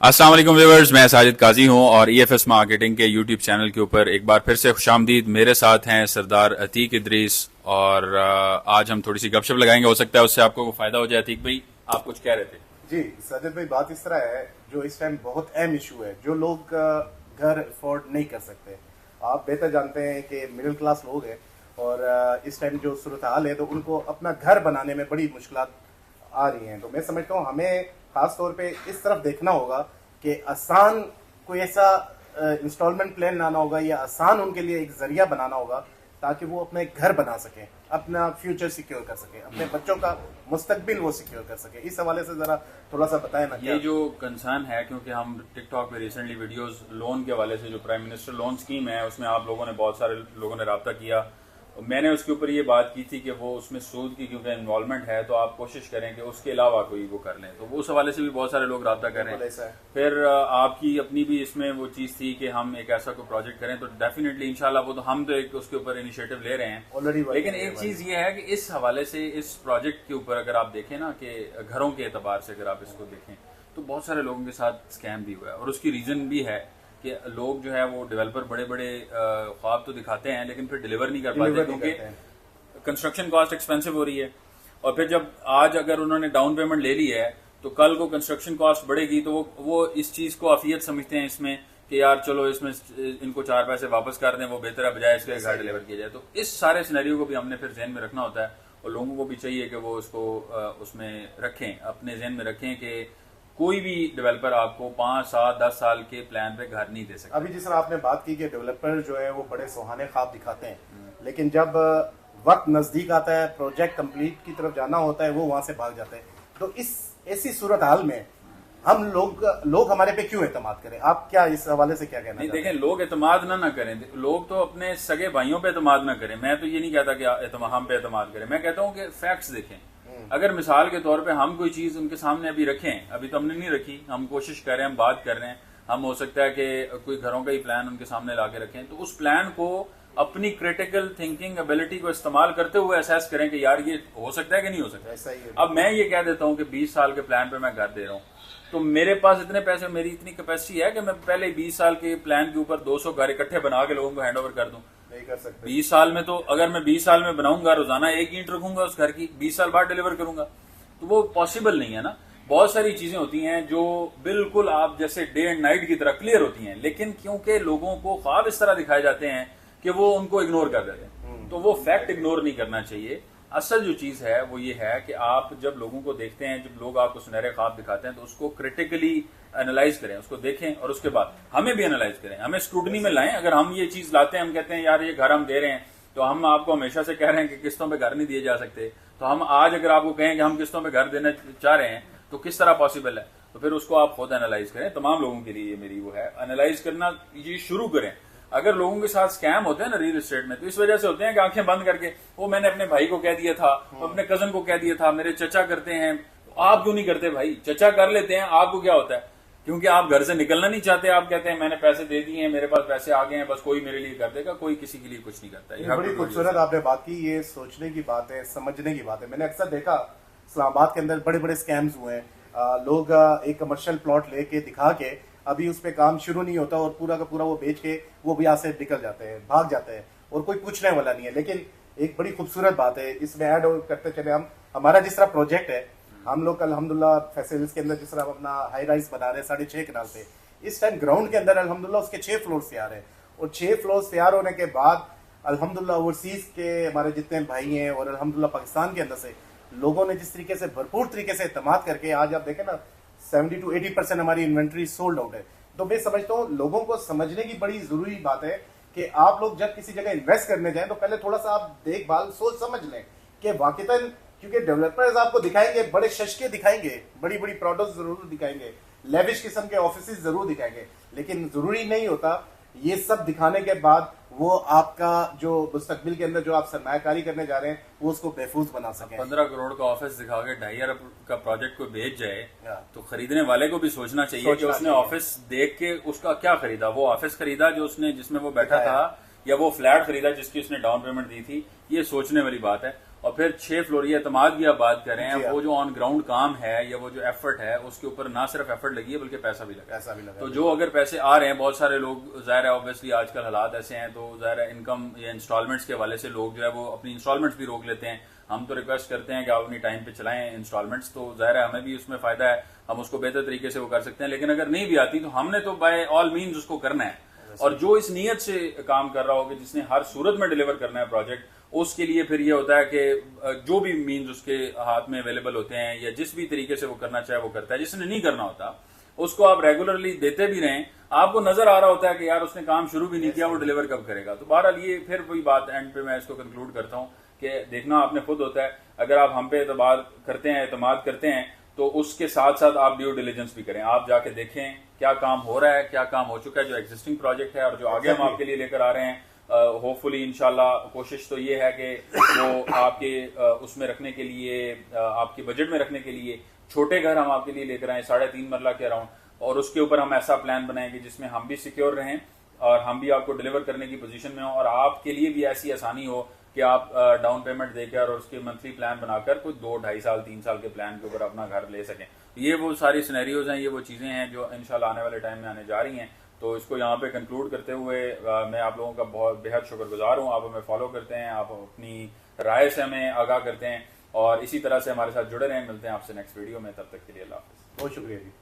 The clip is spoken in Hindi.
अस्सलाम वालेकुम व्यूअर्स, मैं साजिद काजी हूं और ईएफएस मार्केटिंग के यूट्यूब चैनल के ऊपर एक बार फिर से खुशामदीद। मेरे साथ हैं सरदार अतीक इदरीस और आज हम थोड़ी सी गपशप लगाएंगे। हो सकता है उससे आपको फायदा हो जाए। अतीक भाई, आप कुछ कह रहे थे? जी साजिद भाई, बात इस तरह है, जो इस टाइम बहुत अहम इशू है, जो लोग घर अफोर्ड नहीं कर सकते। आप बेहतर जानते हैं कि मिडिल क्लास लोग हैं और इस टाइम जो सूरत हाल है, तो उनको अपना घर बनाने में बड़ी मुश्किलात आ रही हैं। तो मैं समझता हूँ हमें खास तौर पे इस तरफ देखना होगा कि आसान कोई ऐसा इंस्टॉलमेंट प्लान लाना होगा या आसान उनके लिए एक जरिया बनाना होगा ताकि वो अपना एक घर बना सकें, अपना फ्यूचर सिक्योर कर सके, अपने बच्चों का मुस्तकबिल वो सिक्योर कर सके। इस हवाले से जरा थोड़ा सा बताएं ना। ये जो कंसर्न है, क्योंकि हम टिकटॉक पे रिसेंटली वीडियोस लोन के हवाले से, जो प्राइम मिनिस्टर लोन स्कीम है, उसमें आप लोगों ने, बहुत सारे लोगों ने रब्ता किया। मैंने उसके ऊपर ये बात की थी कि वो उसमें सूद की क्योंकि इन्वॉल्वमेंट है, तो आप कोशिश करें कि उसके अलावा कोई वो कर लें। तो वो उस हवाले से भी बहुत सारे लोग रब्ता कर रहे हैं। फिर आपकी अपनी भी इसमें वो चीज़ थी कि हम एक ऐसा कोई प्रोजेक्ट करें, तो डेफिनेटली इंशाल्लाह वो तो हम तो एक उसके ऊपर इनिशिएटिव ले रहे हैं। लेकिन एक चीज़ ये है कि इस हवाले से, इस प्रोजेक्ट के ऊपर अगर आप देखें ना, कि घरों के एतबार से अगर आप इसको देखें, तो बहुत सारे लोगों के साथ स्कैम भी हुआ है। और उसकी रीज़न भी है कि लोग जो है वो डेवलपर बड़े बड़े ख्वाब तो दिखाते हैं लेकिन फिर डिलीवर नहीं कर पाते, क्योंकि कंस्ट्रक्शन कॉस्ट एक्सपेंसिव हो रही है। और फिर जब आज अगर उन्होंने डाउन पेमेंट ले ली है, तो कल को कंस्ट्रक्शन कॉस्ट बढ़ेगी, तो वो इस चीज को अफियत समझते हैं इसमें कि यार चलो इसमें इनको 4 पैसे वापस कर दें, वो बेहतर है बजाय इसके घर डिलीवर किया जाए। तो इस सारे सिनेरियो को भी हमने फिर जहन में रखना होता है और लोगों को भी चाहिए कि वो उसको उसमें रखें, अपने जहन में रखें कि कोई भी डेवलपर आपको 5, 7, 10 साल के प्लान पे घर नहीं दे सकता। अभी जिस तरह आपने बात की कि डेवलपर जो है वो बड़े सुहाने ख्वाब दिखाते हैं, लेकिन जब वक्त नजदीक आता है, प्रोजेक्ट कंप्लीट की तरफ जाना होता है, वो वहां से भाग जाते हैं। तो इस ऐसी सूरत हाल में हम लोग हमारे पे क्यों एतमाद करें? आप क्या इस हवाले से क्या कहना? नहीं, देखें, लोग एतमाद ना करें, लोग तो अपने सगे भाइयों पे एतमाद ना करें। मैं तो ये नहीं कहता कि हम पे एतमाद करें, मैं कहता हूँ कि फैक्ट्स देखें। अगर मिसाल के तौर पे हम कोई चीज उनके सामने अभी रखें, अभी तो हमने नहीं रखी, हम कोशिश कर रहे हैं, हम बात कर रहे हैं, हम हो सकता है कि कोई घरों का ही प्लान उनके सामने ला के रखें, तो उस प्लान को अपनी क्रिटिकल थिंकिंग एबिलिटी को इस्तेमाल करते हुए असेस करें कि यार ये हो सकता है कि नहीं हो सकता। ऐसा ही है। अब मैं ये कह देता हूँ कि 20 साल के प्लान पे मैं घर दे रहा हूँ, तो मेरे पास इतने पैसे, मेरी इतनी कैपेसिटी है कि मैं पहले 20 साल के प्लान के ऊपर 200 घर इकट्ठे बना के लोगों को हैंड ओवर कर दूं। नहीं कर सकते 20 साल में। तो अगर मैं 20 साल में बनाऊंगा, रोजाना 1 ईंट रखूंगा उस घर की, 20 साल बाद डिलीवर करूंगा, तो वो पॉसिबल नहीं है ना। बहुत सारी चीजें होती हैं जो बिल्कुल आप जैसे डे एंड नाइट की तरह क्लियर होती हैं, लेकिन क्योंकि लोगों को ख्वाब इस तरह दिखाए जाते हैं कि वो उनको इग्नोर कर देते हैं। तो वो फैक्ट इग्नोर नहीं करना चाहिए। असल जो चीज है वो ये है कि आप जब लोगों को देखते हैं, जब लोग आपको सुनहरे ख्वाब दिखाते हैं, तो उसको क्रिटिकली एनालाइज करें, उसको देखें और उसके बाद हमें भी एनालाइज करें, हमें स्क्रूटनी में लाएं। अगर हम ये चीज लाते हैं, हम कहते हैं यार ये घर हम दे रहे हैं, तो हम आपको हमेशा से कह रहे हैं कि किस्तों पे घर नहीं दिए जा सकते, तो हम आज अगर आपको कहें कि हम किस्तों पे घर देना चाह रहे हैं, तो किस तरह पॉसिबल है? तो फिर उसको आप खुद एनालाइज करें। तमाम लोगों के लिए मेरी वो है, एनालाइज करना ये शुरू करें। अगर लोगों के साथ स्कैम होते हैं ना रियल एस्टेट में, तो इस वजह से होते हैं कि आंखें बंद करके वो मैंने अपने भाई को कह दिया था, अपने कजन को कह दिया था, मेरे चचा करते हैं, तो आप क्यों नहीं करते? भाई चचा कर लेते हैं, आपको क्या होता है? क्योंकि आप घर से निकलना नहीं चाहते, आप कहते हैं मैंने पैसे दे दिए हैं, मेरे पास पैसे आ गए हैं, बस कोई मेरे लिए कर देगा। कोई किसी के लिए कुछ नहीं करता। ये बड़ी खूबसूरत आपने बात की। ये सोचने की बात है, समझने की बात है। मैंने अक्सर देखा इस्लामाबाद के अंदर बड़े बड़े स्कैम्स हुए हैं। लोग एक कमर्शियल प्लॉट लेके दिखा के अभी उस पर काम शुरू नहीं होता और पूरा का पूरा वो बेच के वो भी यहाँ से निकल जाते हैं, भाग जाते हैं और कोई पूछने वाला नहीं है। लेकिन एक बड़ी खूबसूरत बात है, इसमें ऐड करते चले हम, हमारा जिस तरह प्रोजेक्ट है, हम लोग अल्हम्दुलिल्लाह फैसिलिटीज के अंदर जिस तरह अपना हाई राइज बना रहे हैं 6.5 कनाल पे, इस टाइम ग्राउंड के अंदर अल्हम्दुलिल्लाह उसके 6 फ्लोर तैयार है। और 6 फ्लोर तैयार होने के बाद अल्हम्दुलिल्लाह ओवरसीज के हमारे जितने भाई हैं और अल्हम्दुलिल्लाह पाकिस्तान के अंदर से लोगों ने जिस तरीके से भरपूर तरीके से इत्तेमाद करके, आज आप देखें ना 70 to 80% हमारी इन्वेंट्री सोल्ड आउट है। तो मैं समझता हूँ लोगों को समझने की बड़ी जरूरी बात है कि आप लोग जब किसी जगह इन्वेस्ट करने जाएं, तो पहले थोड़ा सा आप देखभाल सोच समझ लें कि वाकईतन, क्योंकि डेवलपर्स आपको दिखाएंगे, बड़े शशके दिखाएंगे, बड़ी बड़ी प्रोडक्ट्स जरूर दिखाएंगे, लेविश किस्म के ऑफिस जरूर दिखाएंगे, लेकिन जरूरी नहीं होता ये सब दिखाने के बाद वो आपका जो मुस्तकबिल के अंदर जो आप सरमायाकारी करने जा रहे हैं वो उसको महफूज बना सकें। 15 करोड़ का ऑफिस दिखा के 2.5 अरब का प्रोजेक्ट को बेच जाए, तो खरीदने वाले को भी सोचना चाहिए कि उसने ऑफिस देख के उसका क्या खरीदा। वो ऑफिस खरीदा जो उसने, जिसमें वो बैठा था, या वो फ्लैट खरीदा जिसकी उसने डाउन पेमेंट दी थी? ये सोचने वाली बात है। और फिर 6 फ्लोर ये एतमाद की आप बात कर रहे हैं, जी हाँ। वो जो ऑन ग्राउंड काम है या वो जो एफर्ट है उसके ऊपर ना सिर्फ एफर्ट लगी है बल्कि पैसा भी लगा है। ऐसा भी लगा तो जो अगर पैसे आ रहे हैं, बहुत सारे लोग जाहिर है ऑब्वियसली आजकल हालात ऐसे हैं तो जाहिर है इनकम या इंस्टॉलमेंट्स के हवाले से लोग जो है वो अपनी इंस्टॉलमेंट्स भी रोक लेते हैं। हम तो रिक्वेस्ट करते हैं कि आप अपनी टाइम पे चलाएं इंस्टॉलमेंट्स, तो जाहिर है हमें भी उसमें फायदा है, हम उसको बेहतर तरीके से वो कर सकते हैं। लेकिन अगर नहीं भी आती तो हमने तो बाय ऑल मीन्स उसको करना है, और जो इस नीयत से काम कर रहा हो कि जिसने हर सूरत में डिलीवर करना है प्रोजेक्ट, उसके लिए फिर ये होता है कि जो भी मीन्स उसके हाथ में अवेलेबल होते हैं या जिस भी तरीके से वो करना चाहे वो करता है। जिसने नहीं करना होता उसको आप रेगुलरली देते भी रहें, आपको नजर आ रहा होता है कि यार उसने काम शुरू भी नहीं किया, वो डिलीवर कब करेगा। तो बहरहाल ये फिर वही बात एंड पे मैं इसको कंक्लूड करता हूँ कि देखना आपने खुद होता है। अगर आप हम पे एतबार करते हैं, एतमाद करते हैं, तो उसके साथ साथ आप ड्यू डिलीजेंस भी करें। आप जाके देखें क्या काम हो रहा है, क्या काम हो चुका है, जो एग्जिस्टिंग प्रोजेक्ट है और जो आगे हम आपके लिए लेकर आ रहे हैं। होपफुली इंशाल्लाह कोशिश तो ये है कि वो आपके उसमें रखने के लिए, आपके बजट में रखने के लिए छोटे घर हम आपके लिए लेकर आए 3.5 मरला के अराउंड, और उसके ऊपर हम ऐसा प्लान बनाएंगे जिसमें हम भी सिक्योर रहें और हम भी आपको डिलीवर करने की पोजीशन में हो, और आपके लिए भी ऐसी आसानी हो कि आप डाउन पेमेंट देकर और उसके मंथली प्लान बनाकर कोई 2, 2.5 साल 3 साल के प्लान के ऊपर अपना घर ले सकें। ये वो सारी सिनेरियोज हैं, ये वो चीजें हैं जो इंशाल्लाह आने वाले टाइम में आने जा रही हैं। तो इसको यहाँ पे कंक्लूड करते हुए मैं आप लोगों का बहुत बेहद शुक्रगुजार हूँ। आप हमें फॉलो करते हैं, आप अपनी राय से हमें आगाह करते हैं और इसी तरह से हमारे साथ जुड़े रहें। मिलते हैं आपसे नेक्स्ट वीडियो में, तब तक के लिए अल्लाह हाफिज़। बहुत शुक्रिया जी।